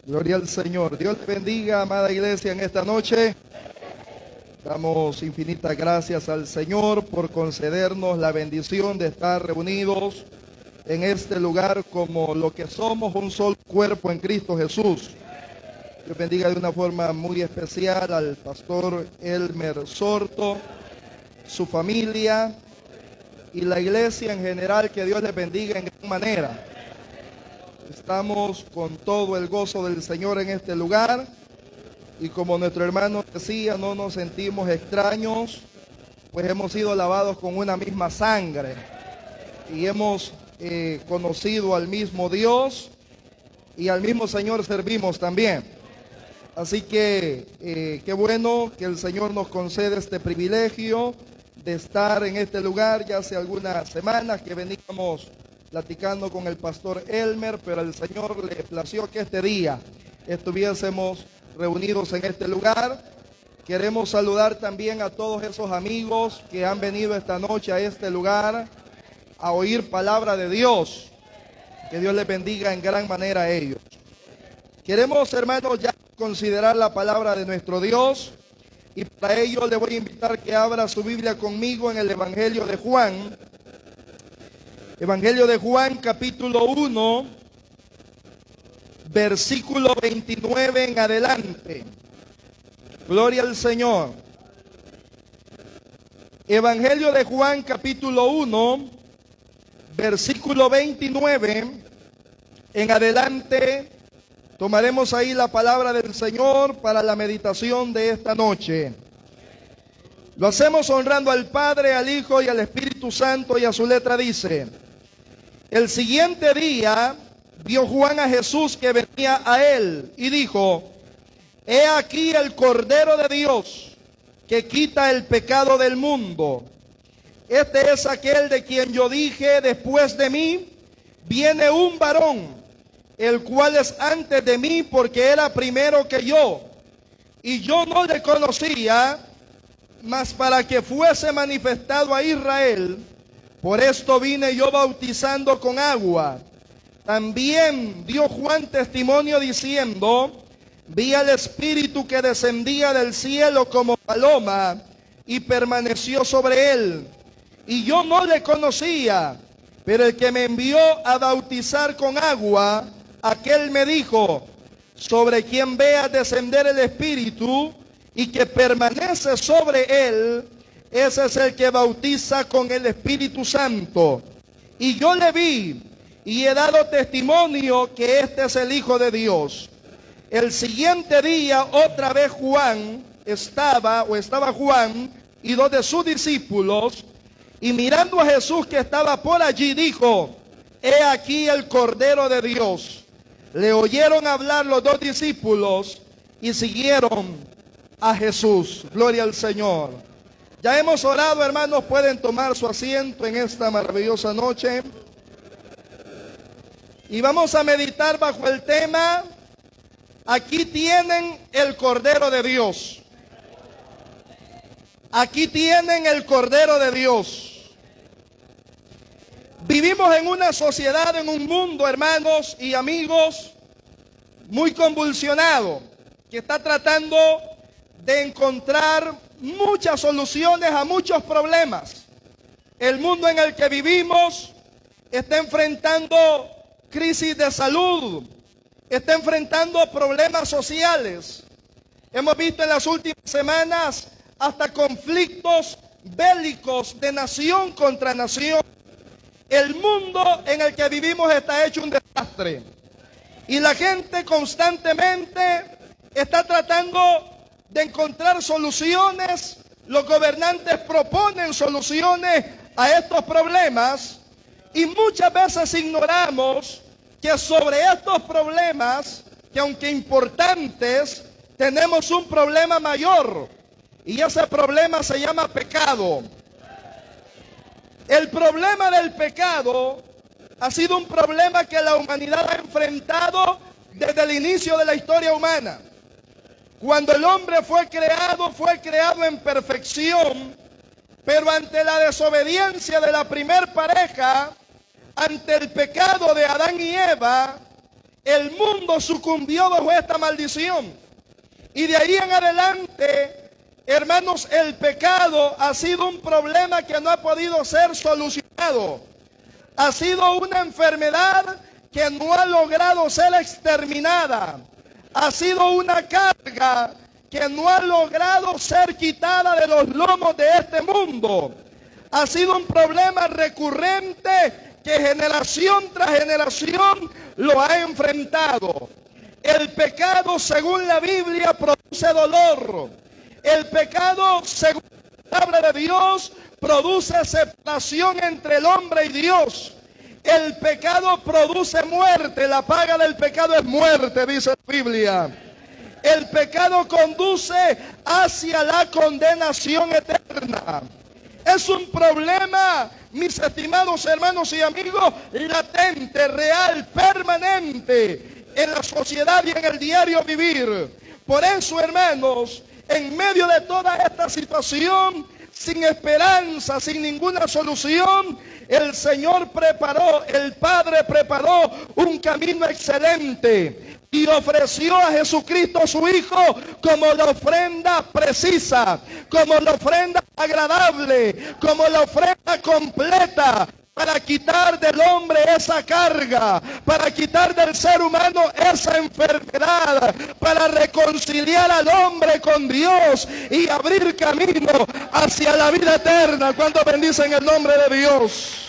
Gloria al Señor. Dios te bendiga, amada iglesia, en esta noche. Damos infinitas gracias al Señor por concedernos la bendición de estar reunidos en este lugar como lo que somos, un solo cuerpo en Cristo Jesús. Dios bendiga de una forma muy especial al pastor Elmer Sorto, su familia y la iglesia en general. Que Dios les bendiga en gran manera. Estamos con todo el gozo del Señor en este lugar y como nuestro hermano decía, no nos sentimos extraños, pues hemos sido lavados con una misma sangre y hemos conocido al mismo Dios y al mismo Señor servimos también. Así que qué bueno que el Señor nos concede este privilegio de estar en este lugar. Ya hace algunas semanas que veníamos platicando con el pastor Elmer, pero al Señor le plació que este día estuviésemos reunidos en este lugar. Queremos saludar también a todos esos amigos que han venido esta noche a este lugar a oír palabra de Dios. Que Dios les bendiga en gran manera a ellos. Queremos, hermanos, ya considerar la palabra de nuestro Dios, y para ello le voy a invitar que abra su Biblia conmigo en el Evangelio de Juan. Evangelio de Juan, capítulo 1, versículo 29 en adelante. Gloria al Señor. Evangelio de Juan, capítulo 1, versículo 29 en adelante. Tomaremos ahí la palabra del Señor para la meditación de esta noche. Lo hacemos honrando al Padre, al Hijo y al Espíritu Santo, y a su letra dice: el siguiente día vio Juan a Jesús que venía a él y dijo: he aquí el Cordero de Dios que quita el pecado del mundo. Este es aquel de quien yo dije: después de mí viene un varón, el cual es antes de mí, porque era primero que yo. Y yo no le conocía, mas para que fuese manifestado a Israel, por esto vine yo bautizando con agua. También dio Juan testimonio diciendo: vi al Espíritu que descendía del cielo como paloma y permaneció sobre él. Y yo no le conocía, pero el que me envió a bautizar con agua, aquel me dijo: sobre quien veas descender el Espíritu y que permanece sobre él, ese es el que bautiza con el Espíritu Santo. Y yo le vi y he dado testimonio que este es el Hijo de Dios. El siguiente día otra vez estaba Juan y dos de sus discípulos, y mirando a Jesús que estaba por allí, dijo: he aquí el Cordero de Dios. Le oyeron hablar los dos discípulos y siguieron a Jesús. Gloria al Señor. Ya hemos orado, hermanos, pueden tomar su asiento en esta maravillosa noche. Y vamos a meditar bajo el tema: aquí tienen el Cordero de Dios. Aquí tienen el Cordero de Dios. Vivimos en una sociedad, en un mundo, hermanos y amigos, muy convulsionado, que está tratando de encontrar muchas soluciones a muchos problemas. El mundo en el que vivimos está enfrentando crisis de salud, está enfrentando problemas sociales. Hemos visto en las últimas semanas hasta conflictos bélicos de nación contra nación. El mundo en el que vivimos está hecho un desastre. Y la gente constantemente está tratando de encontrar soluciones. Los gobernantes proponen soluciones a estos problemas. Y muchas veces ignoramos que sobre estos problemas, que aunque importantes, tenemos un problema mayor. Y ese problema se llama pecado. El problema del pecado ha sido un problema que la humanidad ha enfrentado desde el inicio de la historia humana. Cuando el hombre fue creado en perfección, pero ante la desobediencia de la primer pareja, ante el pecado de Adán y Eva, el mundo sucumbió bajo esta maldición. Y de ahí en adelante, hermanos, el pecado ha sido un problema que no ha podido ser solucionado. Ha sido una enfermedad que no ha logrado ser exterminada. Ha sido una carga que no ha logrado ser quitada de los lomos de este mundo. Ha sido un problema recurrente que generación tras generación lo ha enfrentado. El pecado, según la Biblia, produce dolor. El pecado, según la palabra de Dios, produce separación entre el hombre y Dios. El pecado produce muerte. La paga del pecado es muerte, dice la Biblia. El pecado conduce hacia la condenación eterna. Es un problema, mis estimados hermanos y amigos, latente, real, permanente en la sociedad y en el diario vivir. Por eso, hermanos, en medio de toda esta situación, sin esperanza, sin ninguna solución, el Señor preparó, el Padre preparó un camino excelente y ofreció a Jesucristo su Hijo como la ofrenda precisa, como la ofrenda agradable, como la ofrenda completa, para quitar del hombre esa carga, para quitar del ser humano esa enfermedad, para reconciliar al hombre con Dios y abrir camino hacia la vida eterna. Cuando bendicen el nombre de Dios.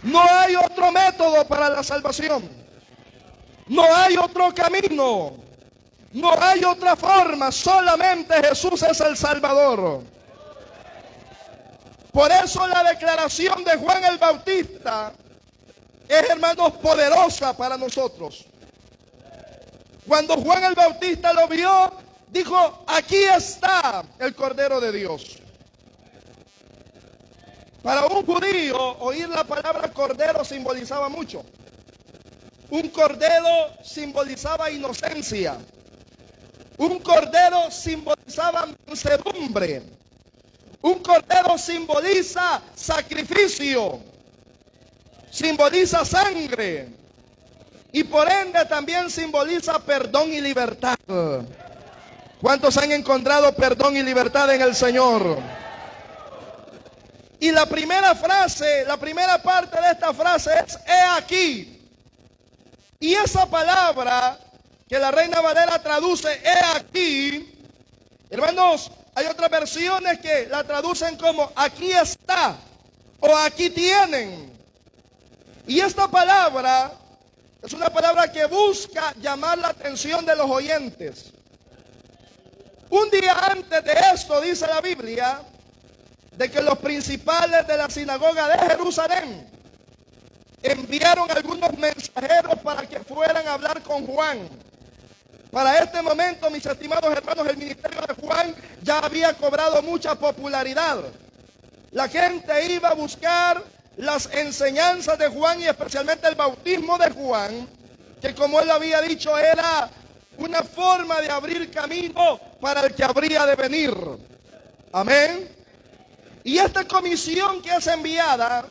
No hay otro método para la salvación. No hay otro camino. No hay otra forma. Solamente Jesús es el Salvador. Por eso la declaración de Juan el Bautista es, hermanos, poderosa para nosotros. Cuando Juan el Bautista lo vio, dijo: aquí está el Cordero de Dios. Para un judío, oír la palabra cordero simbolizaba mucho. Un cordero simbolizaba inocencia. Un cordero simbolizaba mansedumbre. Un cordero simboliza sacrificio, simboliza sangre y por ende también simboliza perdón y libertad. ¿Cuántos han encontrado perdón y libertad en el Señor? Y la primera frase, la primera parte de esta frase es: he aquí. Y esa palabra que la Reina Valera traduce he aquí, hermanos, hay otras versiones que la traducen como aquí está o aquí tienen. Y esta palabra es una palabra que busca llamar la atención de los oyentes. Un día antes de esto, dice la Biblia, de que los principales de la sinagoga de Jerusalén enviaron algunos mensajeros para que fueran a hablar con Juan. Para este momento, mis estimados hermanos, el ministerio de Juan ya había cobrado mucha popularidad. La gente iba a buscar las enseñanzas de Juan y especialmente el bautismo de Juan, que como él había dicho era una forma de abrir camino para el que habría de venir. Amén. Y esta comisión que es enviada,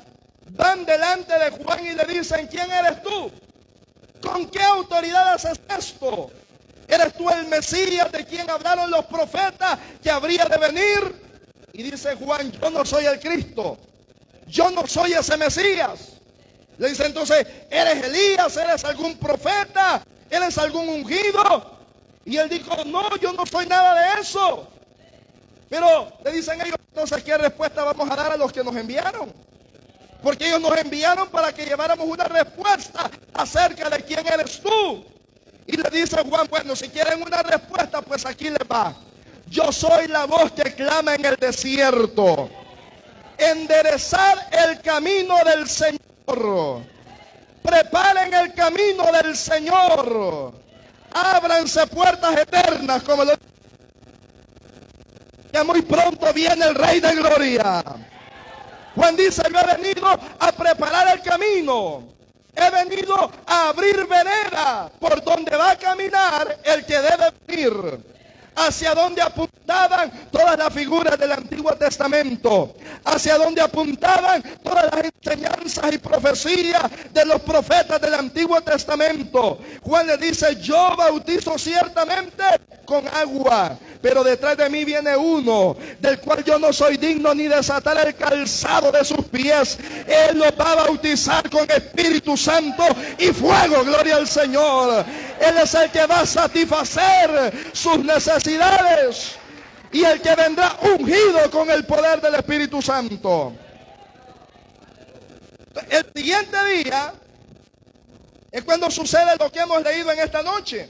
van delante de Juan y le dicen: ¿quién eres tú? ¿Con qué autoridad haces esto? ¿Eres tú el Mesías de quien hablaron los profetas que habría de venir? Y dice Juan: yo no soy el Cristo. Yo no soy ese Mesías. Le dice entonces: ¿eres Elías? ¿Eres algún profeta? ¿Eres algún ungido? Y él dijo: no, yo no soy nada de eso. Pero le dicen ellos: entonces, ¿qué respuesta vamos a dar a los que nos enviaron? Porque ellos nos enviaron para que lleváramos una respuesta acerca de quién eres tú. Y le dice Juan: bueno, si quieren una respuesta, pues aquí les va. Yo soy la voz que clama en el desierto: enderezad el camino del Señor, preparen el camino del Señor, ábranse puertas eternas, como lo que muy pronto viene el Rey de Gloria. Juan dice: yo he venido a preparar el camino. He venido a abrir vereda por donde va a caminar el que debe venir. hacia donde apuntaban todas las figuras del Antiguo Testamento, hacia donde apuntaban todas las enseñanzas y profecías de los profetas del Antiguo Testamento. Juan le dice: yo bautizo ciertamente con agua, pero detrás de mí viene uno del cual yo no soy digno ni desatar el calzado de sus pies. Él los va a bautizar con Espíritu Santo y fuego. Gloria al Señor. Él es el que va a satisfacer sus necesidades y el que vendrá ungido con el poder del Espíritu Santo. El siguiente día es cuando sucede lo que hemos leído en esta noche.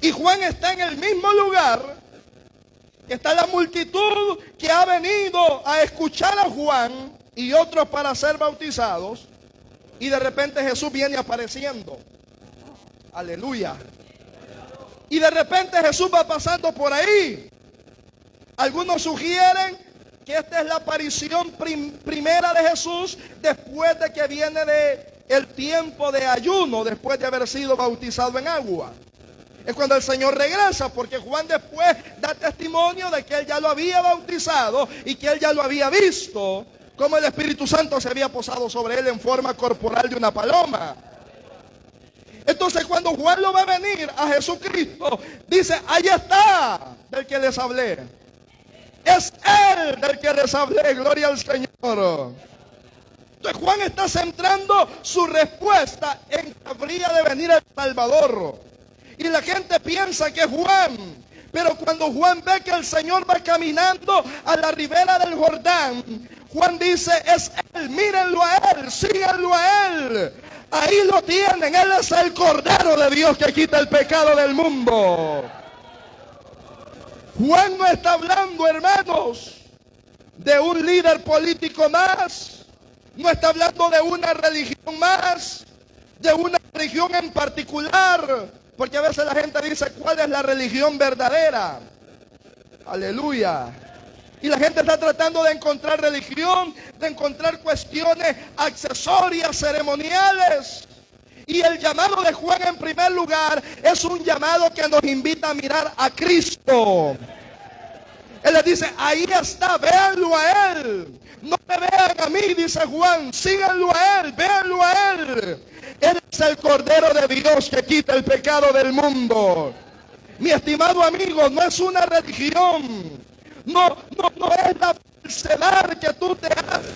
Y Juan está en el mismo lugar que está la multitud que ha venido a escuchar a Juan y otros para ser bautizados. Y de repente Jesús viene apareciendo. Aleluya. Y de repente Jesús va pasando por ahí. Algunos sugieren que esta es la aparición primera de Jesús después de que viene el tiempo de ayuno, después de haber sido bautizado en agua. Es cuando el Señor regresa, porque Juan después da testimonio de que él ya lo había bautizado y que él ya lo había visto, como el Espíritu Santo se había posado sobre él en forma corporal de una paloma. Entonces cuando Juan lo va a venir a Jesucristo, dice: ahí está del que les hablé. Es él del que les hablé. Gloria al Señor. Entonces Juan está centrando su respuesta en que habría de venir el Salvador. Y la gente piensa que es Juan. Pero cuando Juan ve que el Señor va caminando a la ribera del Jordán, Juan dice: es él, mírenlo a él, síganlo a él. Ahí lo tienen, él es el Cordero de Dios que quita el pecado del mundo. Juan no está hablando, hermanos, de un líder político más. No está hablando de una religión más, de una religión en particular. Porque a veces la gente dice: ¿cuál es la religión verdadera? Aleluya. Y la gente está tratando de encontrar religión, de encontrar cuestiones accesorias, ceremoniales. Y el llamado de Juan, en primer lugar, es un llamado que nos invita a mirar a Cristo. Él les dice: ahí está, véanlo a él. No me vean a mí, dice Juan, síganlo a él, véanlo a él. Él es el Cordero de Dios que quita el pecado del mundo. Mi estimado amigo, no es una religión. No es la falsedad que tú te haces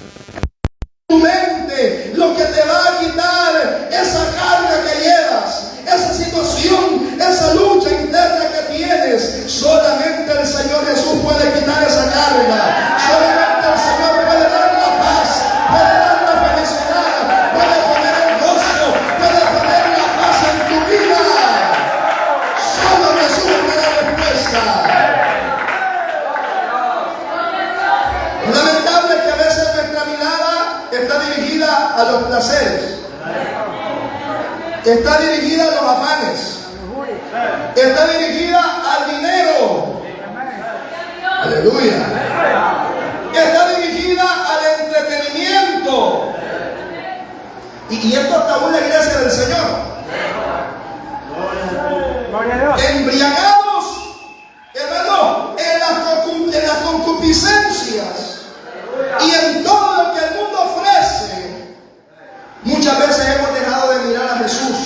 tu mente lo que te va a quitar esa carga que llevas, esa situación, esa lucha interna que tienes. Solamente el Señor Jesús puede quitar esa carga. Solamente el Señor puede dar la paz, puede dar la felicidad, puede poner el gozo, puede poner la paz en tu vida. Solo Jesús me da respuesta. Es lamentable que a veces nuestra mirada está dirigida a los placeres, está dirigida a los afanes, está dirigida al dinero. Aleluya. Está dirigida al entretenimiento. Y esto está en la iglesia del Señor. Embriagados, hermano, en las concupiscencias y en todo lo que el mundo ofrece. Muchas veces hemos dejado de mirar a Jesús.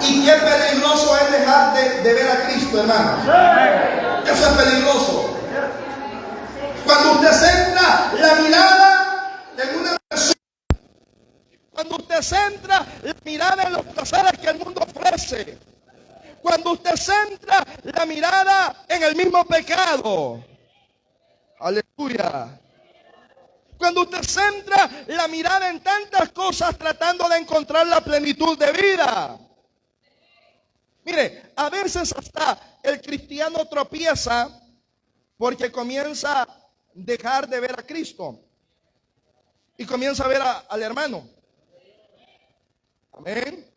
Y qué peligroso es dejar de ver a Cristo, hermano. Eso es peligroso. Cuando usted centra la mirada en una persona, cuando usted centra la mirada en los placeres que el mundo ofrece, cuando usted centra la mirada en el mismo pecado, aleluya. Cuando usted centra la mirada en tantas cosas tratando de encontrar la plenitud de vida. Mire, a veces hasta el cristiano tropieza porque comienza a dejar de ver a Cristo y comienza a ver al hermano. Amén.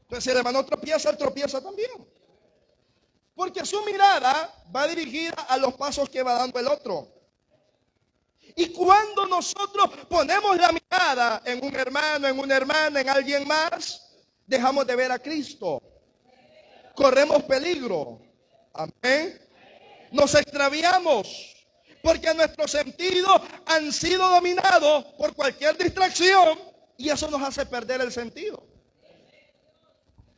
Entonces si el hermano tropieza, él tropieza también. Porque su mirada va dirigida a los pasos que va dando el otro. Y cuando nosotros ponemos la mirada en un hermano, en una hermana, en alguien más, dejamos de ver a Cristo. corremos peligro. Amén. Nos extraviamos porque nuestros sentidos han sido dominados por cualquier distracción y eso nos hace perder el sentido.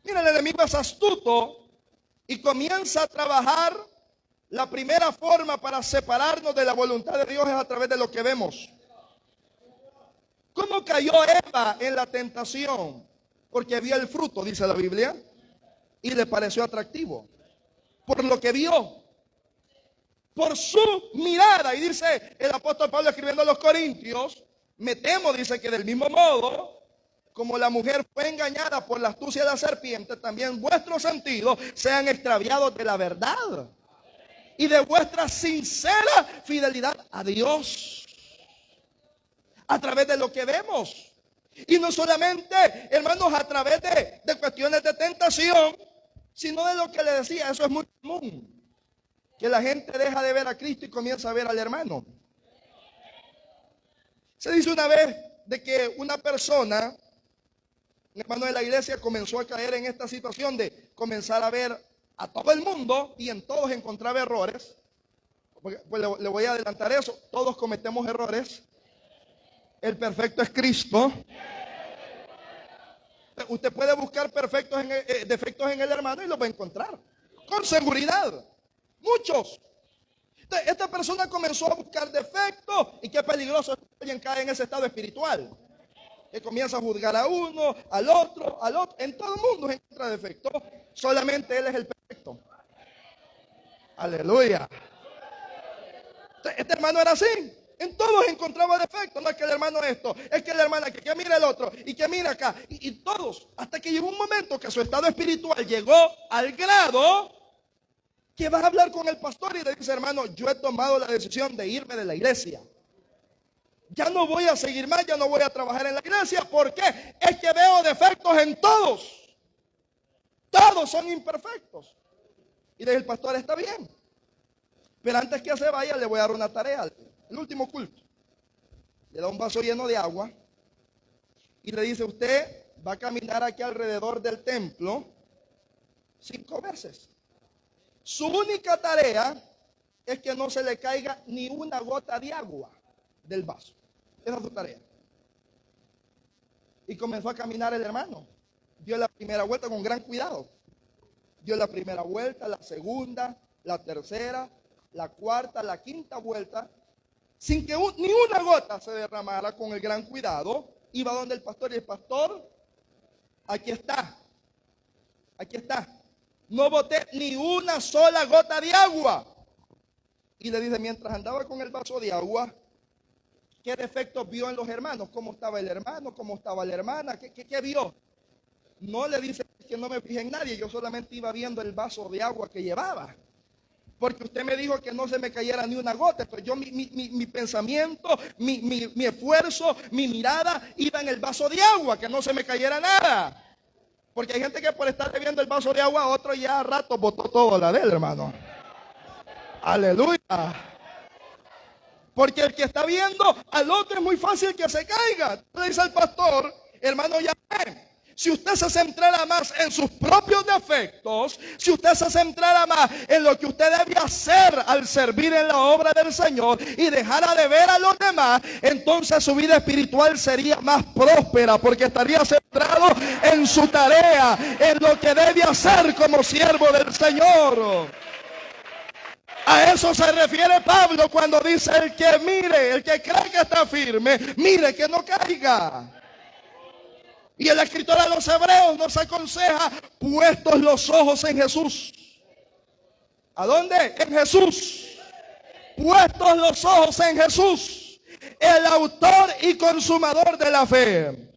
Mira, el enemigo es astuto y comienza a trabajar. La primera forma para separarnos de la voluntad de Dios es a través de lo que vemos. ¿Cómo cayó Eva en la tentación? Porque vio el fruto, dice la Biblia, y le pareció atractivo. Por lo que vio, por su mirada. Y dice el apóstol Pablo escribiendo a los Corintios, me temo, dice, que del mismo modo como la mujer fue engañada por la astucia de la serpiente, también vuestros sentidos sean extraviados de la verdad y de vuestra sincera fidelidad a Dios a través de lo que vemos. Y no solamente, hermanos, a través de cuestiones de tentación, sino de lo que le decía. Eso es muy común, que la gente deja de ver a Cristo y comienza a ver al hermano. Se dice una vez de que una persona, un hermano de la iglesia, comenzó a caer en esta situación de comenzar a ver a todo el mundo y en todos encontraba errores. Pues le voy a adelantar eso. Todos cometemos errores. El perfecto es Cristo. Usted puede buscar defectos en el hermano y los va a encontrar con seguridad. Muchos. Entonces, esta persona comenzó a buscar defectos y qué peligroso es que alguien cae en ese estado espiritual. Que comienza a juzgar a uno, al otro. En todo el mundo se encuentra defectos. Solamente Él es el perfecto. Aleluya. Este hermano era así. En todos encontraba defectos. No es que el hermano esto, es que la hermana que mira el otro y que mira acá. Y todos. Hasta que llegó un momento que su estado espiritual llegó al grado que vas a hablar con el pastor y le dice, hermano, yo he tomado la decisión de irme de la iglesia. Ya no voy a seguir más, ya no voy a trabajar en la iglesia. ¿Por qué? Es que veo defectos en todos. Todos son imperfectos. Y le dice el pastor, está bien. Pero antes que se vaya, le voy a dar una tarea. El último culto. Le da un vaso lleno de agua. Y le dice, usted va a caminar aquí alrededor del templo 5 veces. Su única tarea es que no se le caiga ni una gota de agua del vaso. Esa es su tarea. Y comenzó a caminar el hermano. Dio la primera vuelta con gran cuidado. Dio la primera vuelta, la segunda, la tercera, la cuarta, la quinta vuelta, sin que ni una gota se derramara. Con el gran cuidado, iba donde el pastor y el pastor, aquí está. No boté ni una sola gota de agua. Y le dice, mientras andaba con el vaso de agua, ¿qué defectos vio en los hermanos? ¿Cómo estaba el hermano? ¿Cómo estaba la hermana? ¿Qué vio? No le dice que no me fijé en nadie. Yo solamente iba viendo el vaso de agua que llevaba. Porque usted me dijo que no se me cayera ni una gota. Pero yo mi pensamiento, mi esfuerzo, mi mirada iba en el vaso de agua, que no se me cayera nada. Porque hay gente que por estar bebiendo el vaso de agua, otro ya a rato botó todo la de él, hermano. Aleluya. Porque el que está viendo al otro es muy fácil que se caiga. Le dice al pastor, hermano, ya ve. Si usted se centrara más en sus propios defectos, si usted se centrara más en lo que usted debe hacer al servir en la obra del Señor y dejara de ver a los demás, entonces su vida espiritual sería más próspera, porque estaría centrado en su tarea, en lo que debe hacer como siervo del Señor. A eso se refiere Pablo cuando dice, el que mire, el que cree que está firme, mire que no caiga. Y el escritor a los Hebreos nos aconseja, puestos los ojos en Jesús. ¿A dónde? En Jesús. Puestos los ojos en Jesús, el autor y consumador de la fe.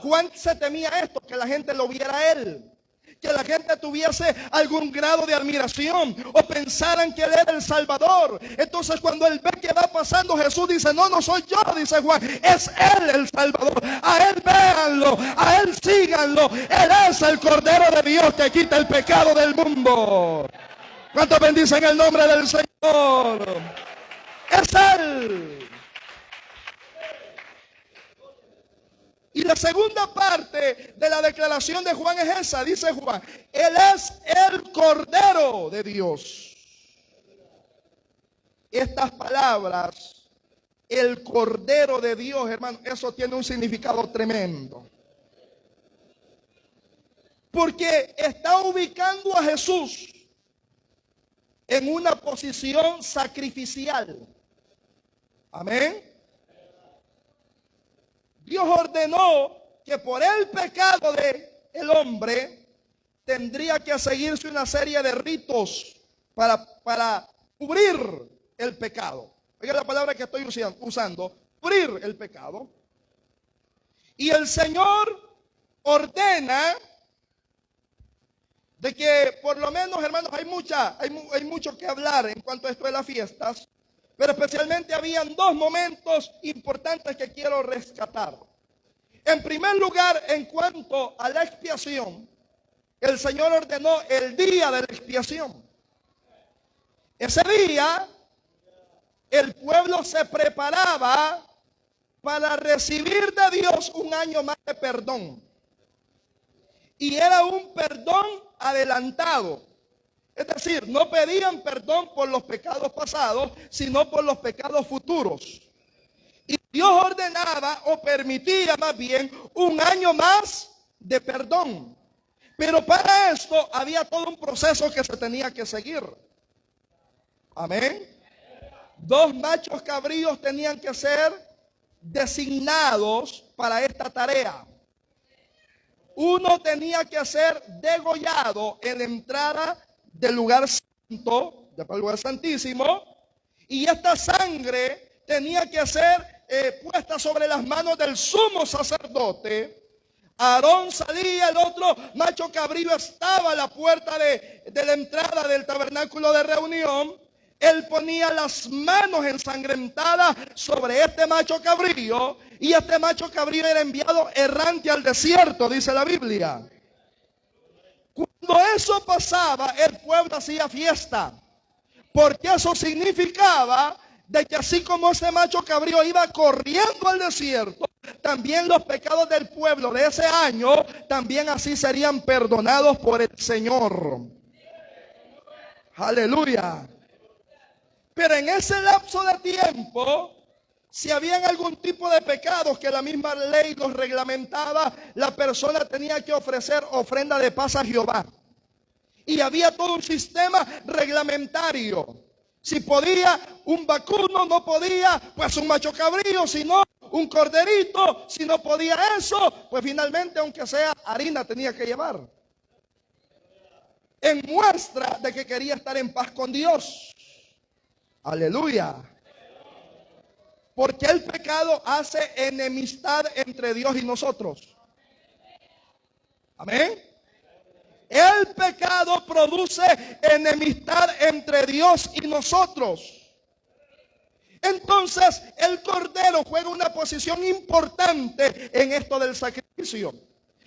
Juan se temía esto, que la gente lo viera a él. Que la gente tuviese algún grado de admiración o pensaran que Él era el Salvador. Entonces cuando Él ve que va pasando, Jesús dice, no soy yo, dice Juan, es Él el Salvador. A Él véanlo, a Él síganlo. Él es el Cordero de Dios que quita el pecado del mundo. ¿Cuántos bendicen el nombre del Señor? Es Él. Y la segunda parte de la declaración de Juan es esa. Dice Juan, Él es el Cordero de Dios. Estas palabras, el Cordero de Dios, hermano, eso tiene un significado tremendo. Porque está ubicando a Jesús en una posición sacrificial. Amén. Dios ordenó que por el pecado del hombre tendría que seguirse una serie de ritos para cubrir el pecado. Oiga la palabra que estoy usando, cubrir el pecado. Y el Señor ordena de que por lo menos, hermanos, hay mucho que hablar en cuanto a esto de las fiestas, pero especialmente habían dos momentos importantes que quiero rescatar. En primer lugar, en cuanto a la expiación, el Señor ordenó el día de la expiación. Ese día, el pueblo se preparaba para recibir de Dios un año más de perdón. Y era un perdón adelantado. Es decir, no pedían perdón por los pecados pasados, sino por los pecados futuros. Y Dios ordenaba o permitía más bien un año más de perdón. Pero para esto había todo un proceso que se tenía que seguir. Amén. 2 machos cabríos tenían que ser designados para esta tarea. Uno tenía que ser degollado en la entrada del lugar santo, del lugar santísimo, y esta sangre tenía que ser puesta sobre las manos del sumo sacerdote. Aarón salía, el otro macho cabrío estaba a la puerta de la entrada del tabernáculo de reunión. Él ponía las manos ensangrentadas sobre este macho cabrío, y este macho cabrío era enviado errante al desierto, dice la Biblia. Cuando eso pasaba, el pueblo hacía fiesta, porque eso significaba de que así como ese macho cabrío iba corriendo al desierto, también los pecados del pueblo de ese año, también así serían perdonados por el Señor. Aleluya. Pero en ese lapso de tiempo, si habían algún tipo de pecados que la misma ley los reglamentaba, la persona tenía que ofrecer ofrenda de paz a Jehová. Y había todo un sistema reglamentario. Si podía un vacuno, no podía pues un macho cabrío, sino un corderito. Si no podía eso, pues finalmente aunque sea harina tenía que llevar. En muestra de que quería estar en paz con Dios. Aleluya. Porque el pecado hace enemistad entre Dios y nosotros. Amén. El pecado produce enemistad entre Dios y nosotros. Entonces el cordero juega una posición importante en esto del sacrificio.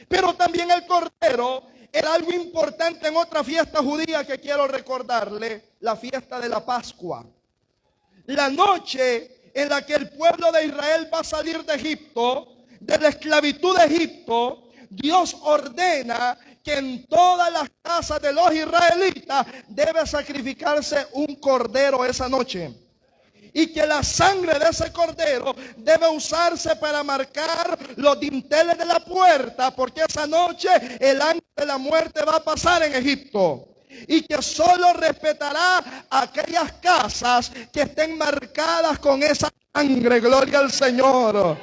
Pero también el cordero era algo importante en otra fiesta judía que quiero recordarle, la fiesta de la Pascua. La noche en la que el pueblo de Israel va a salir de Egipto, de la esclavitud de Egipto, Dios ordena que en todas las casas de los israelitas debe sacrificarse un cordero esa noche. Y que la sangre de ese cordero debe usarse para marcar los dinteles de la puerta, porque esa noche el ángel de la muerte va a pasar en Egipto. Y que solo respetará aquellas casas que estén marcadas con esa sangre. Gloria al Señor.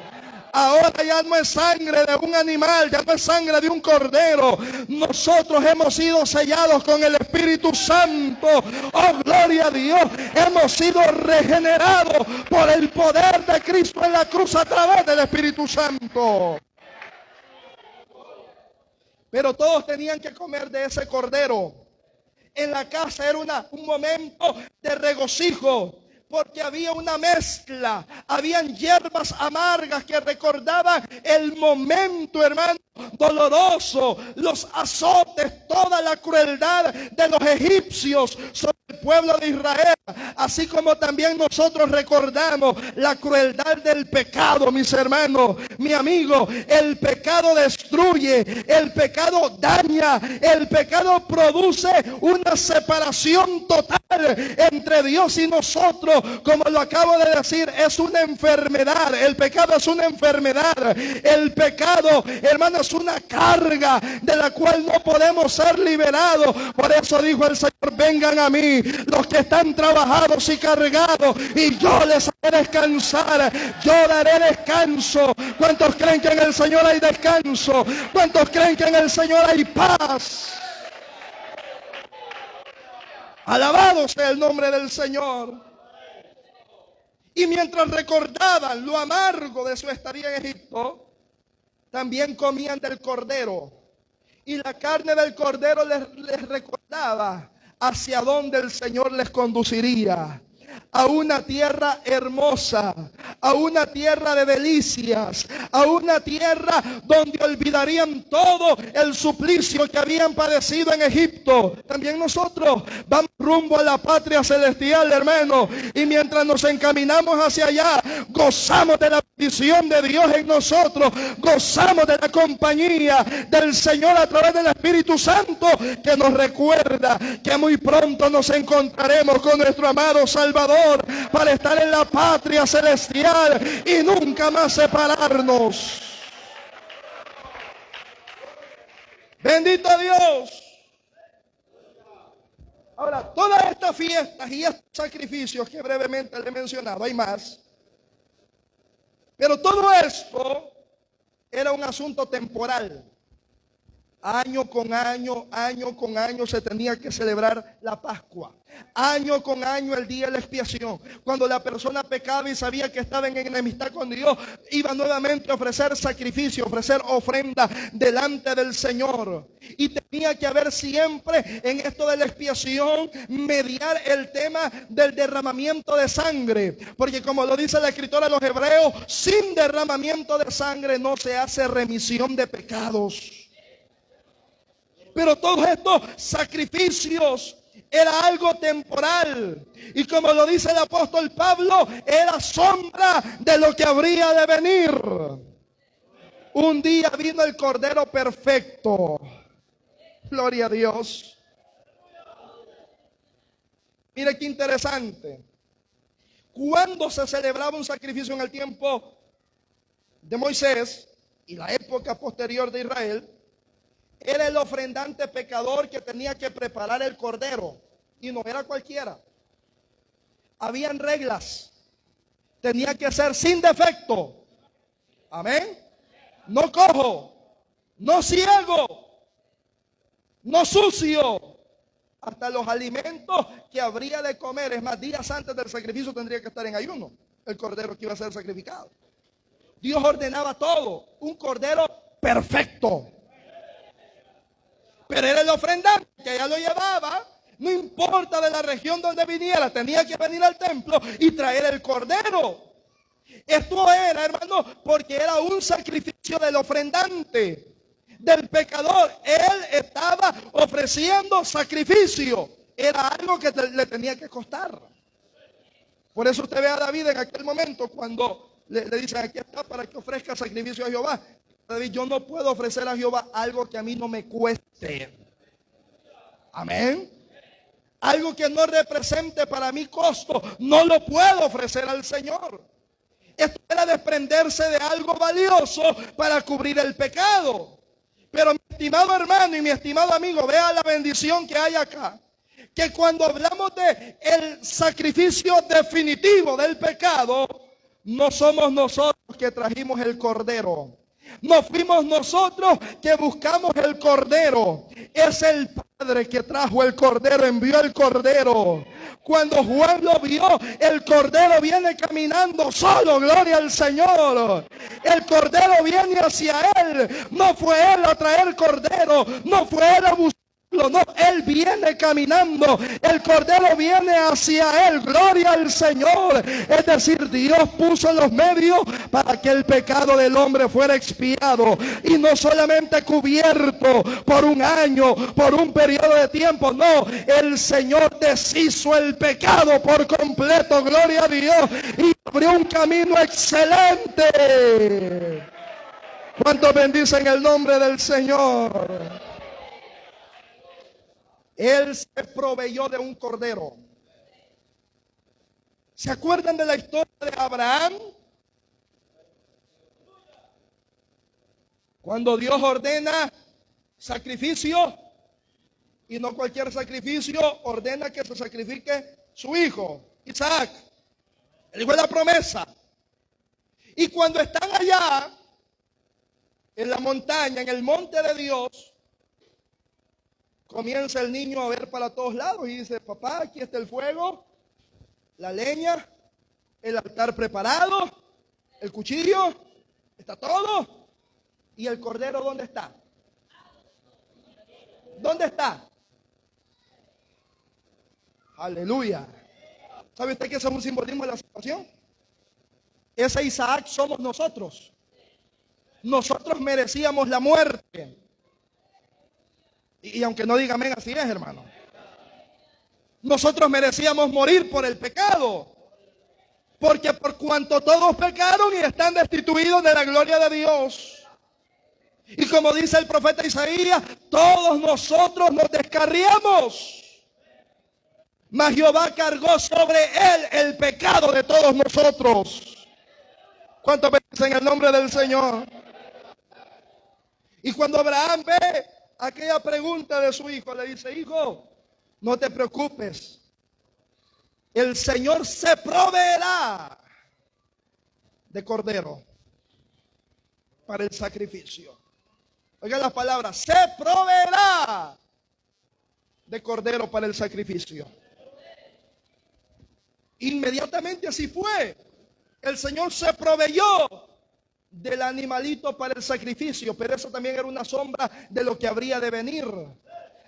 Ahora ya no es sangre de un animal, ya no es sangre de un cordero. Nosotros hemos sido sellados con el Espíritu Santo. Oh, gloria a Dios. Hemos sido regenerados por el poder de Cristo en la cruz a través del Espíritu Santo. Pero todos tenían que comer de ese cordero. En la casa era un momento de regocijo, porque había una mezcla, habían hierbas amargas que recordaban el momento, hermano, doloroso, los azotes, toda la crueldad de los egipcios sobre el pueblo de Israel, así como también nosotros recordamos la crueldad del pecado, mis hermanos, mi amigo. El pecado destruye, el pecado daña, el pecado produce una separación total entre Dios y nosotros. Como lo acabo de decir, es una enfermedad. El pecado es una enfermedad. El pecado, hermano, es una carga de la cual no podemos ser liberados. Por eso dijo el Señor: vengan a mí los que están trabajados y cargados, y yo les haré descansar. Yo daré descanso. ¿Cuántos creen que en el Señor hay descanso? ¿Cuántos creen que en el Señor hay paz? Alabado sea el nombre del Señor. Y mientras recordaban lo amargo de su estadía en Egipto, también comían del cordero. Y la carne del cordero les recordaba hacia dónde el Señor les conduciría. A una tierra hermosa, a una tierra de delicias, a una tierra donde olvidarían todo el suplicio que habían padecido en Egipto. También nosotros vamos rumbo a la patria celestial, hermano, y mientras nos encaminamos hacia allá, gozamos de la bendición de Dios en nosotros, gozamos de la compañía del Señor a través del Espíritu Santo, que nos recuerda que muy pronto nos encontraremos con nuestro amado Salvador, para estar en la patria celestial y nunca más separarnos. Bendito Dios. Ahora, todas estas fiestas y estos sacrificios que brevemente le he mencionado, hay más, pero todo esto era un asunto temporal. Año con año se tenía que celebrar la Pascua. Año con año el día de la expiación. Cuando la persona pecaba y sabía que estaba en enemistad con Dios, iba nuevamente a ofrecer sacrificio, ofrecer ofrenda delante del Señor. Y tenía que haber siempre en esto de la expiación, mediar el tema del derramamiento de sangre. Porque como lo dice la escritora de los Hebreos, sin derramamiento de sangre no se hace remisión de pecados. Pero todos estos sacrificios era algo temporal. Y como lo dice el apóstol Pablo, era sombra de lo que habría de venir. Un día vino el Cordero perfecto. Gloria a Dios. Mire qué interesante. Cuando se celebraba un sacrificio en el tiempo de Moisés y la época posterior de Israel, era el ofrendante pecador que tenía que preparar el cordero. Y no era cualquiera. Habían reglas. Tenía que ser sin defecto. Amén. No cojo. No ciego. No sucio. Hasta los alimentos que habría de comer. Es más, días antes del sacrificio tendría que estar en ayuno el cordero que iba a ser sacrificado. Dios ordenaba todo. Un cordero perfecto. Pero era el ofrendante que ya lo llevaba, no importa de la región donde viniera, tenía que venir al templo y traer el cordero. Esto era, hermano, porque era un sacrificio del ofrendante, del pecador. Él estaba ofreciendo sacrificio. Era algo que le tenía que costar. Por eso usted ve a David en aquel momento cuando le dicen: aquí está para que ofrezca sacrificio a Jehová. David: yo no puedo ofrecer a Jehová algo que a mí no me cueste. Amén. Algo que no represente para mí costo, no lo puedo ofrecer al Señor. Esto era desprenderse de algo valioso para cubrir el pecado. Pero mi estimado hermano y mi estimado amigo, vea la bendición que hay acá. Que cuando hablamos de el sacrificio definitivo del pecado, no somos nosotros que trajimos el cordero. No fuimos nosotros que buscamos el cordero. Es el Padre que trajo el cordero, envió el cordero. Cuando Juan lo vio, el cordero viene caminando solo, gloria al Señor. El cordero viene hacia él. No fue él a traer cordero, no fue él a buscar No, Él viene caminando, el Cordero viene hacia Él, gloria al Señor. Es decir, Dios puso los medios para que el pecado del hombre fuera expiado y no solamente cubierto por un año, por un periodo de tiempo. No, el Señor deshizo el pecado por completo, gloria a Dios, y abrió un camino excelente. ¿Cuántos bendicen el nombre del Señor? Él se proveyó de un cordero. ¿Se acuerdan de la historia de Abraham? Cuando Dios ordena sacrificio, y no cualquier sacrificio, ordena que se sacrifique su hijo, Isaac, el hijo de la promesa. Y cuando están allá, en la montaña, en el monte de Dios, comienza el niño a ver para todos lados y dice: papá, aquí está el fuego, la leña, el altar preparado, el cuchillo, está todo. ¿Y el cordero dónde está? ¿Dónde está? Aleluya. ¿Sabe usted que eso es un simbolismo de la salvación? Ese Isaac somos nosotros. Nosotros merecíamos la muerte. Y aunque no diga amén, así es, hermano. Nosotros merecíamos morir por el pecado. Porque por cuanto todos pecaron y están destituidos de la gloria de Dios. Y como dice el profeta Isaías, todos nosotros nos descarriamos. Mas Jehová cargó sobre él el pecado de todos nosotros. ¿Cuántos bendicen el nombre del Señor? Y cuando Abraham ve aquella pregunta de su hijo, le dice: hijo, no te preocupes, el Señor se proveerá de cordero para el sacrificio. Oigan las palabras: se proveerá de cordero para el sacrificio. Inmediatamente así fue. El Señor se proveyó del animalito para el sacrificio, pero eso también era una sombra de lo que habría de venir.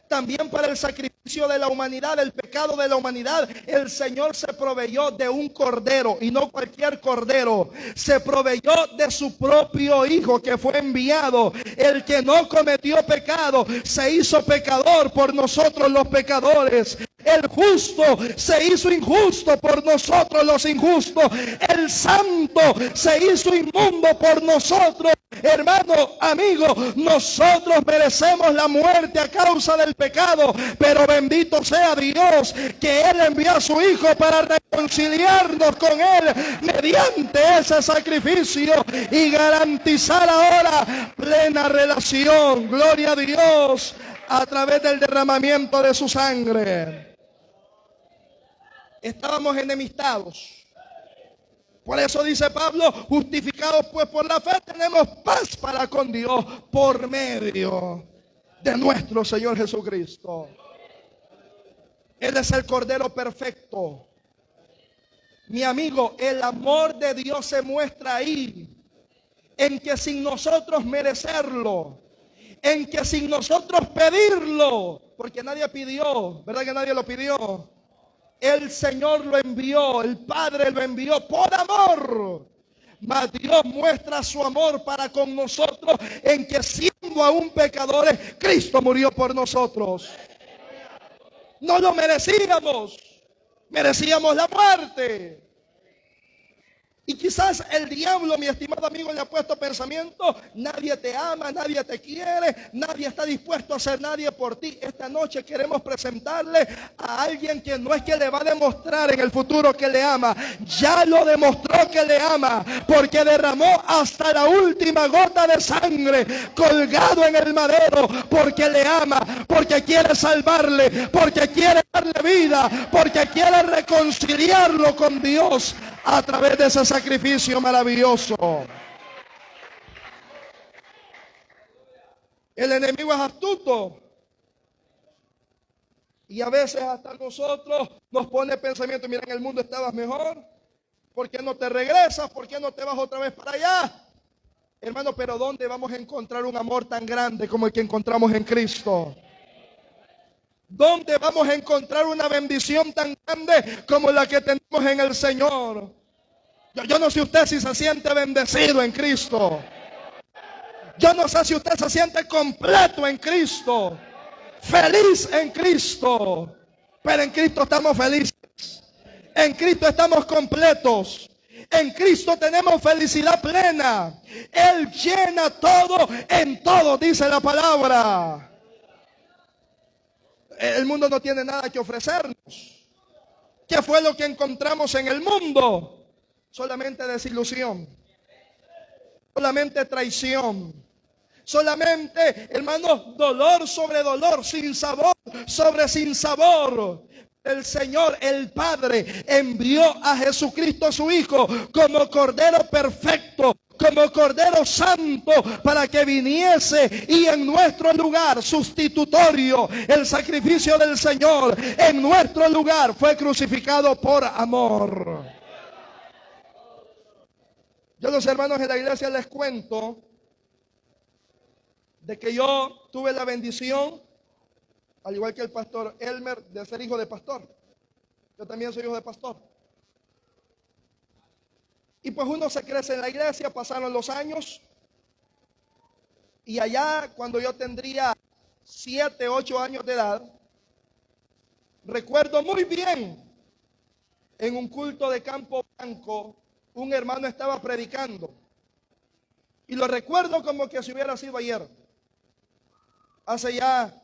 También para el sacrificio de la humanidad, el pecado de la humanidad, el Señor se proveyó de un cordero, y no cualquier cordero. Se proveyó de su propio Hijo, que fue enviado. El que no cometió pecado se hizo pecador por nosotros los pecadores. El justo se hizo injusto por nosotros los injustos. El santo se hizo inmundo por nosotros. Hermano, amigo, nosotros merecemos la muerte a causa del pecado, pero bendito sea Dios que Él envió a su Hijo para reconciliarnos con Él mediante ese sacrificio y garantizar ahora plena relación, gloria a Dios, a través del derramamiento de su sangre. Estábamos enemistados. Por eso dice Pablo: justificados pues por la fe, tenemos paz para con Dios por medio de nuestro Señor Jesucristo. Él es el Cordero perfecto. Mi amigo, el amor de Dios se muestra ahí, en que sin nosotros merecerlo, en que sin nosotros pedirlo, porque nadie pidió, ¿verdad que nadie lo pidió? El Señor lo envió, el Padre lo envió por amor. Mas Dios muestra su amor para con nosotros en que siendo aún pecadores, Cristo murió por nosotros. No lo merecíamos, merecíamos la muerte. Y quizás el diablo, mi estimado amigo, le ha puesto pensamiento: nadie te ama, nadie te quiere, nadie está dispuesto a hacer nadie por ti. Esta noche queremos presentarle a alguien que no es que le va a demostrar en el futuro que le ama, ya lo demostró que le ama, porque derramó hasta la última gota de sangre colgado en el madero, porque le ama, porque quiere salvarle, porque quiere darle vida, porque quiere reconciliarlo con Dios a través de ese sacrificio maravilloso. El enemigo es astuto y a veces hasta nosotros nos pone pensamiento: mira, en el mundo estabas mejor, ¿por qué no te regresas? ¿Por qué no te vas otra vez para allá? Hermano, pero ¿dónde vamos a encontrar un amor tan grande como el que encontramos en Cristo? ¿Dónde vamos a encontrar una bendición tan grande como la que tenemos en el Señor? Yo no sé usted si se siente bendecido en Cristo. Yo no sé si usted se siente completo en Cristo, feliz en Cristo. Pero en Cristo estamos felices. En Cristo estamos completos. En Cristo tenemos felicidad plena. Él llena todo en todo, dice la palabra. El mundo no tiene nada que ofrecernos. ¿Qué fue lo que encontramos en el mundo? Solamente desilusión, solamente traición, solamente, hermanos, dolor sobre dolor, sin sabor sobre sin sabor. El Señor, el Padre, envió a Jesucristo su Hijo como Cordero perfecto, como Cordero Santo, para que viniese y en nuestro lugar, sustitutorio, el sacrificio del Señor, en nuestro lugar fue crucificado por amor. Yo, los hermanos de la iglesia, les cuento de que yo tuve la bendición, al igual que el pastor Elmer, de ser hijo de pastor. Yo también soy hijo de pastor. Y pues uno se crece en la iglesia, pasaron los años. Y allá, cuando yo tendría 7, 8 años de edad, recuerdo muy bien, en un culto de Campo Blanco, un hermano estaba predicando. Y lo recuerdo como que si hubiera sido ayer. Hace ya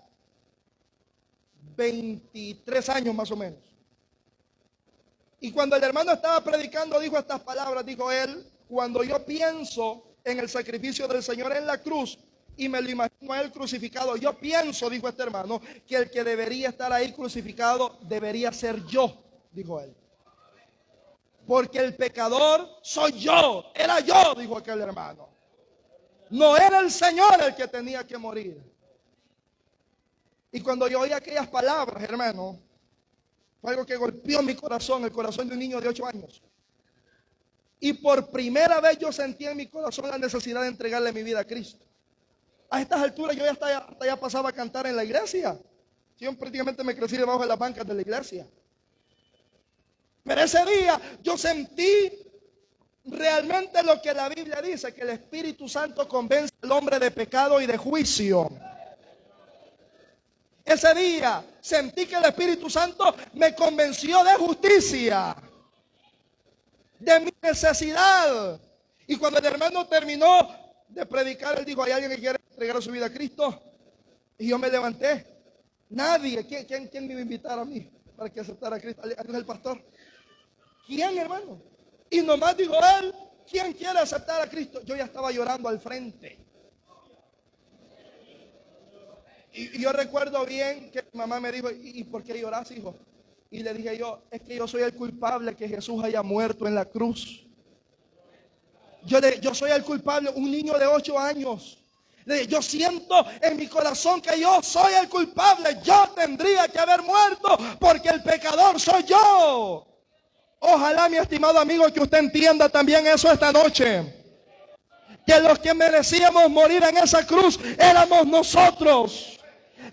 23 años más o menos. Y cuando el hermano estaba predicando, dijo estas palabras, dijo él: cuando yo pienso en el sacrificio del Señor en la cruz y me lo imagino a él crucificado, yo pienso, dijo este hermano, que el que debería estar ahí crucificado debería ser yo, dijo él. Porque el pecador soy yo, era yo, dijo aquel hermano. No era el Señor el que tenía que morir. Y cuando yo oí aquellas palabras, hermano, fue algo que golpeó mi corazón, el corazón de un niño de 8 años. Y por primera vez yo sentí en mi corazón la necesidad de entregarle mi vida a Cristo. A estas alturas yo hasta ya pasaba a cantar en la iglesia. Yo prácticamente me crecí debajo de las bancas de la iglesia. Pero ese día yo sentí realmente lo que la Biblia dice, que el Espíritu Santo convence al hombre de pecado y de juicio. Ese día sentí que el Espíritu Santo me convenció de justicia, de mi necesidad. Y cuando el hermano terminó de predicar, él dijo: ¿hay alguien que quiere entregar su vida a Cristo? Y yo me levanté. Nadie. ¿Quién me iba a invitar a mí para que aceptara a Cristo? ¿El pastor? ¿Quién, hermano? Y nomás dijo él: ¿quién quiere aceptar a Cristo? Yo ya estaba llorando al frente. Y yo recuerdo bien que mi mamá me dijo: ¿y por qué lloras, hijo? Y le dije yo: es que yo soy el culpable que Jesús haya muerto en la cruz. Yo soy el culpable, un niño de 8 años. Yo siento en mi corazón que yo soy el culpable. Yo tendría que haber muerto porque el pecador soy yo. Ojalá, mi estimado amigo, que usted entienda también eso esta noche. Que los que merecíamos morir en esa cruz éramos nosotros.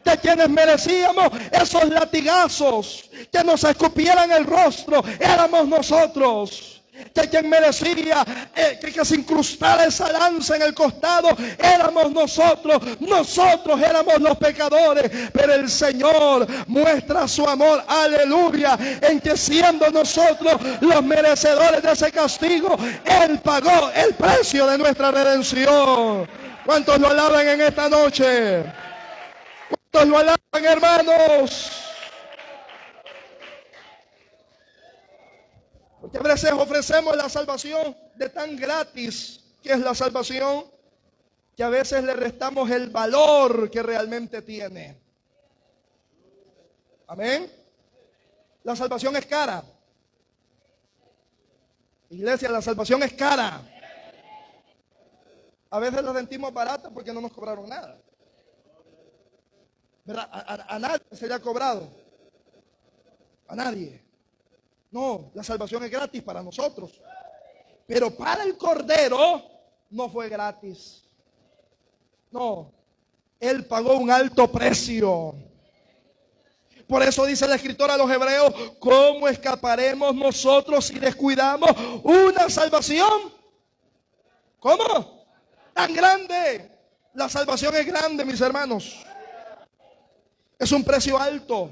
De quienes merecíamos esos latigazos, que nos escupieran el rostro, éramos nosotros. De quien merecía que se incrustara esa lanza en el costado, éramos nosotros. Nosotros éramos los pecadores, pero el Señor muestra su amor, aleluya, en que siendo nosotros los merecedores de ese castigo, Él pagó el precio de nuestra redención. ¿Cuántos lo alaban en esta noche? ¿Cuántos lo alaban, hermanos? Porque a veces ofrecemos la salvación de tan gratis que es la salvación, que a veces le restamos el valor que realmente tiene. Amén. La salvación es cara. Iglesia, la salvación es cara. A veces la sentimos barata porque no nos cobraron nada. A nadie se le ha cobrado. A nadie. No, la salvación es gratis para nosotros. Pero para el Cordero no fue gratis. No, Él pagó un alto precio. Por eso dice la escritora a los hebreos: ¿cómo escaparemos nosotros si descuidamos una salvación? ¿Cómo? Tan grande. La salvación es grande, mis hermanos. Es un precio alto.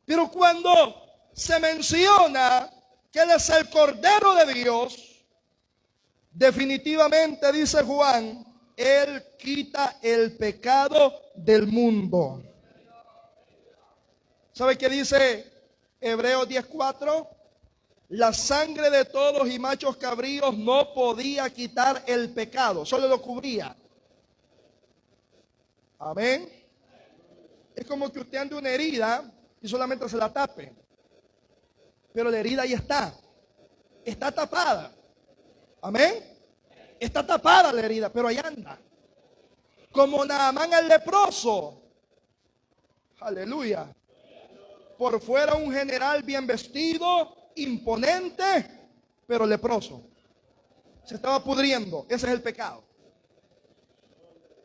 Pero cuando se menciona que Él es el Cordero de Dios, definitivamente, dice Juan, Él quita el pecado del mundo. ¿Sabe qué dice Hebreos 10:4? La sangre de todos y machos cabríos no podía quitar el pecado, solo lo cubría. Amén. Es como que usted ande una herida y solamente se la tape. Pero la herida ahí está. Está tapada. Amén. Está tapada la herida, pero ahí anda. Como Naamán el leproso. Aleluya. Por fuera un general bien vestido, imponente, pero leproso. Se estaba pudriendo. Ese es el pecado.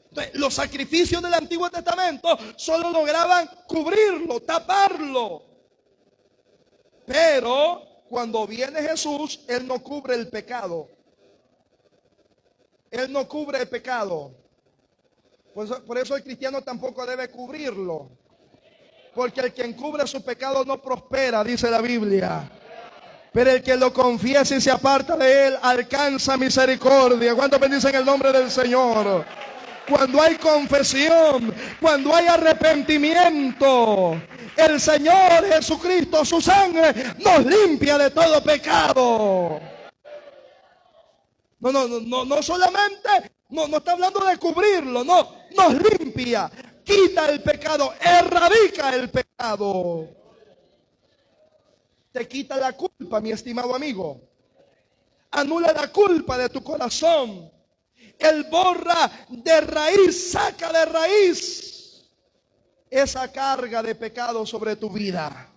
Entonces, los sacrificios del Antiguo Testamento solo lograban cubrirlo, taparlo. Pero cuando viene Jesús, Él no cubre el pecado. Él no cubre el pecado. Por eso el cristiano tampoco debe cubrirlo. Porque el que encubre su pecado no prospera, dice la Biblia. Pero el que lo confiesa y se aparta de él alcanza misericordia. ¿Cuántos bendicen el nombre del Señor? Cuando hay confesión, cuando hay arrepentimiento, el Señor Jesucristo, su sangre, nos limpia de todo pecado. No solamente, no está hablando de cubrirlo, no, nos limpia, quita el pecado, erradica el pecado. Te quita la culpa, mi estimado amigo. Anula la culpa de tu corazón. Él borra de raíz, saca de raíz esa carga de pecado sobre tu vida.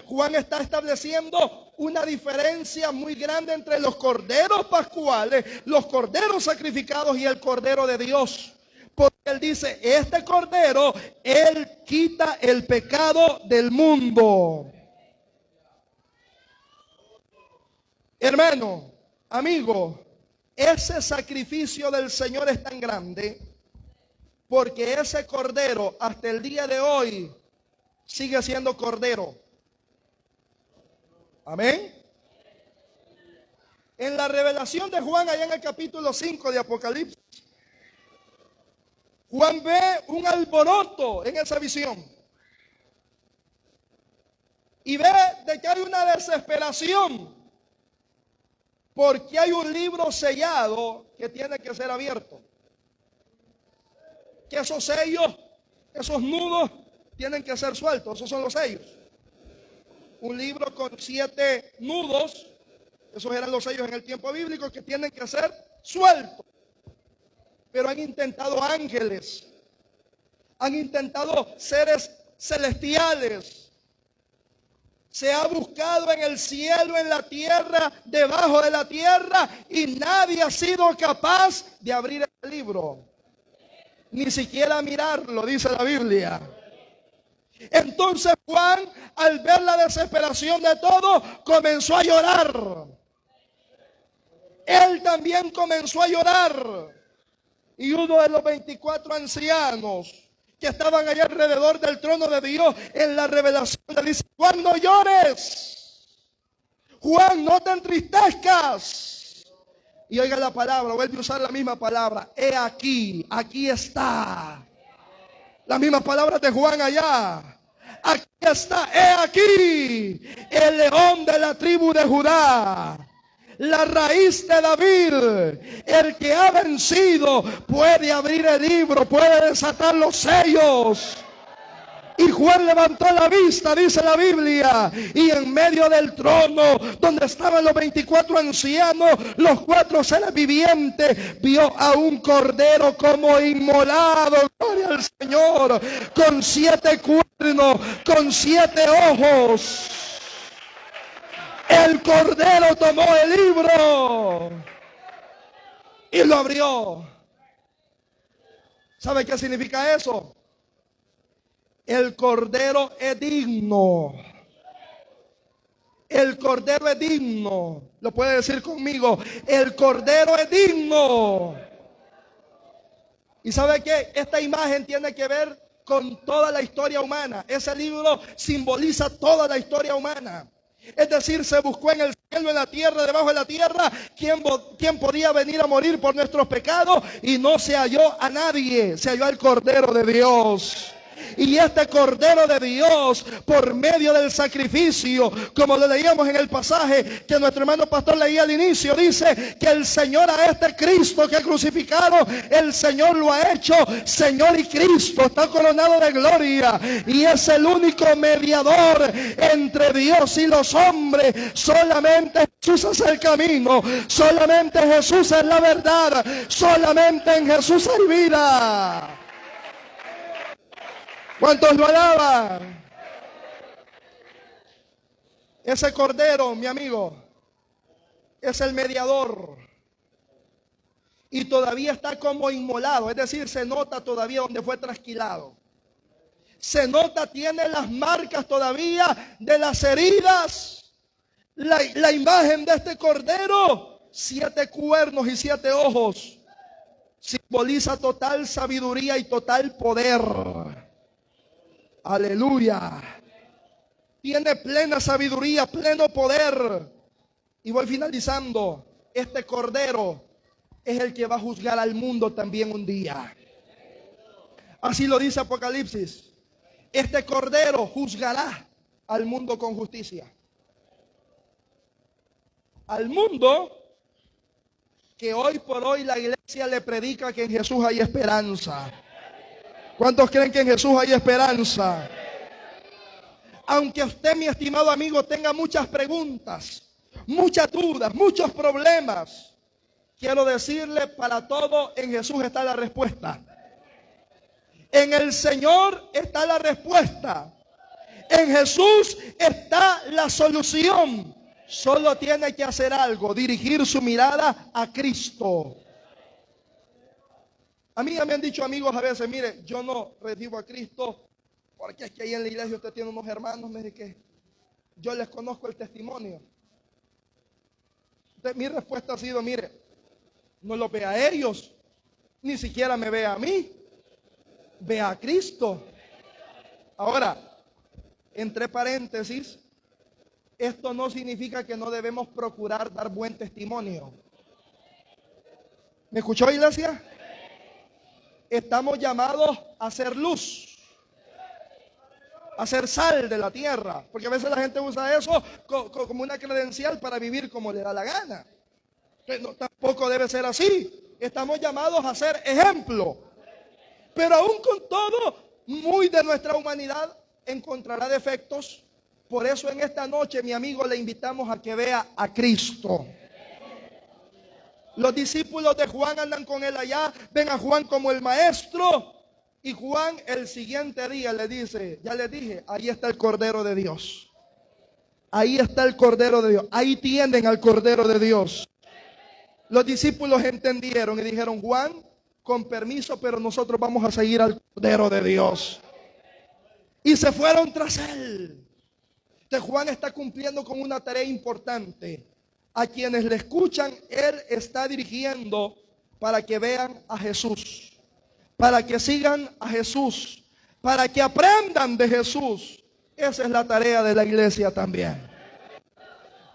Juan está estableciendo una diferencia muy grande entre los corderos pascuales, los corderos sacrificados y el cordero de Dios. Porque Él dice, este cordero, Él quita el pecado del mundo. Hermano, amigo, ese sacrificio del Señor es tan grande porque ese cordero hasta el día de hoy sigue siendo cordero. Amén. En la revelación de Juan, allá en el capítulo 5 de Apocalipsis, Juan ve un alboroto en esa visión. Y ve de que hay una desesperación. Porque hay un libro sellado que tiene que ser abierto. Que esos sellos, esos nudos, tienen que ser sueltos. Esos son los sellos. Un libro con 7 nudos, esos eran los sellos en el tiempo bíblico, que tienen que ser sueltos. Pero han intentado ángeles, han intentado seres celestiales. Se ha buscado en el cielo, en la tierra, debajo de la tierra, y nadie ha sido capaz de abrir el libro. Ni siquiera mirarlo, dice la Biblia. Entonces Juan, al ver la desesperación de todos, comenzó a llorar. Él también comenzó a llorar. Y uno de los 24 ancianos que estaban allá alrededor del trono de Dios en la revelación le dice: Juan, no llores. Juan, no te entristezcas. Y oiga la palabra, vuelve a usar la misma palabra. He aquí, aquí está. Las mismas palabras de Juan allá. Aquí está, he aquí, el león de la tribu de Judá, la raíz de David, el que ha vencido, puede abrir el libro, puede desatar los sellos. Y Juan levantó la vista, dice la Biblia, y en medio del trono, donde estaban los 24 ancianos, los 4 seres vivientes, vio a un cordero como inmolado, gloria al Señor, con 7 cuernos, con 7 ojos. El cordero tomó el libro y lo abrió. ¿Sabe qué significa eso? El Cordero es digno. El Cordero es digno. Lo puede decir conmigo. El Cordero es digno. ¿Y sabe qué? Esta imagen tiene que ver con toda la historia humana. Ese libro simboliza toda la historia humana. Es decir, se buscó en el cielo, en la tierra, debajo de la tierra, quién podía venir a morir por nuestros pecados, y no se halló a nadie. Se halló al Cordero de Dios. Y este Cordero de Dios, por medio del sacrificio, como lo leíamos en el pasaje que nuestro hermano pastor leía al inicio, dice que el Señor a este Cristo que crucificaron, el Señor lo ha hecho Señor y Cristo, está coronado de gloria, y es el único mediador entre Dios y los hombres. Solamente Jesús es el camino, solamente Jesús es la verdad, solamente en Jesús hay vida. ¿Cuántos lo alaban? Ese Cordero, mi amigo, es el mediador. Y todavía está como inmolado, es decir, se nota todavía donde fue trasquilado. Se nota, tiene las marcas todavía de las heridas. La imagen de este Cordero, 7 cuernos y 7 ojos, simboliza total sabiduría y total poder. Aleluya. Tiene plena sabiduría, pleno poder. Y voy finalizando. Este Cordero es el que va a juzgar al mundo también un día. Así lo dice Apocalipsis. Este Cordero juzgará al mundo con justicia. Al mundo que hoy por hoy la iglesia le predica que en Jesús hay esperanza. ¿Cuántos creen que en Jesús hay esperanza? Aunque usted, mi estimado amigo, tenga muchas preguntas, muchas dudas, muchos problemas, quiero decirle, para todo en Jesús está la respuesta. En el Señor está la respuesta. En Jesús está la solución. Solo tiene que hacer algo, dirigir su mirada a Cristo. A mí ya me han dicho amigos a veces, mire, yo no recibo a Cristo porque es que ahí en la iglesia usted tiene unos hermanos, me dice que yo les conozco el testimonio. Entonces, mi respuesta ha sido, mire, no los ve a ellos, ni siquiera me ve a mí, ve a Cristo. Ahora, entre paréntesis, esto no significa que no debemos procurar dar buen testimonio. ¿Me escuchó, iglesia? Estamos llamados a ser luz, a ser sal de la tierra, porque a veces la gente usa eso como una credencial para vivir como le da la gana. No, tampoco debe ser así. Estamos llamados a ser ejemplo, pero aún con todo, muy de nuestra humanidad encontrará defectos. Por eso en esta noche, mi amigo, le invitamos a que vea a Cristo. Los discípulos de Juan andan con él allá, ven a Juan como el maestro, y Juan el siguiente día le dice, ya les dije, ahí está el Cordero de Dios. Ahí está el Cordero de Dios. Ahí tienen al Cordero de Dios. Los discípulos entendieron y dijeron, Juan, con permiso, pero nosotros vamos a seguir al Cordero de Dios. Y se fueron tras él. Entonces Juan está cumpliendo con una tarea importante. A quienes le escuchan, él está dirigiendo para que vean a Jesús, para que sigan a Jesús, para que aprendan de Jesús. Esa es la tarea de la iglesia también.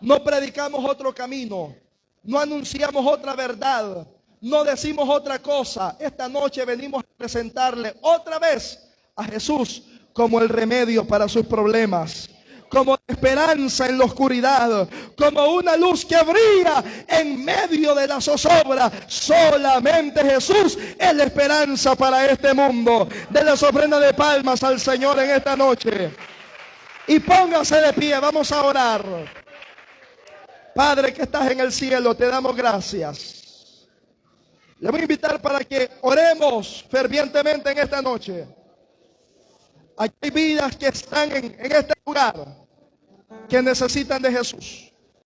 No predicamos otro camino, no anunciamos otra verdad, no decimos otra cosa. Esta noche venimos a presentarle otra vez a Jesús como el remedio para sus problemas, como esperanza en la oscuridad, como una luz que brilla en medio de la zozobra. Solamente Jesús es la esperanza para este mundo. Denle su ofrenda de palmas al Señor en esta noche. Y póngase de pie, vamos a orar. Padre que estás en el cielo, te damos gracias. Le voy a invitar para que oremos fervientemente en esta noche. Aquí hay vidas que están en este lugar que necesitan de Jesús.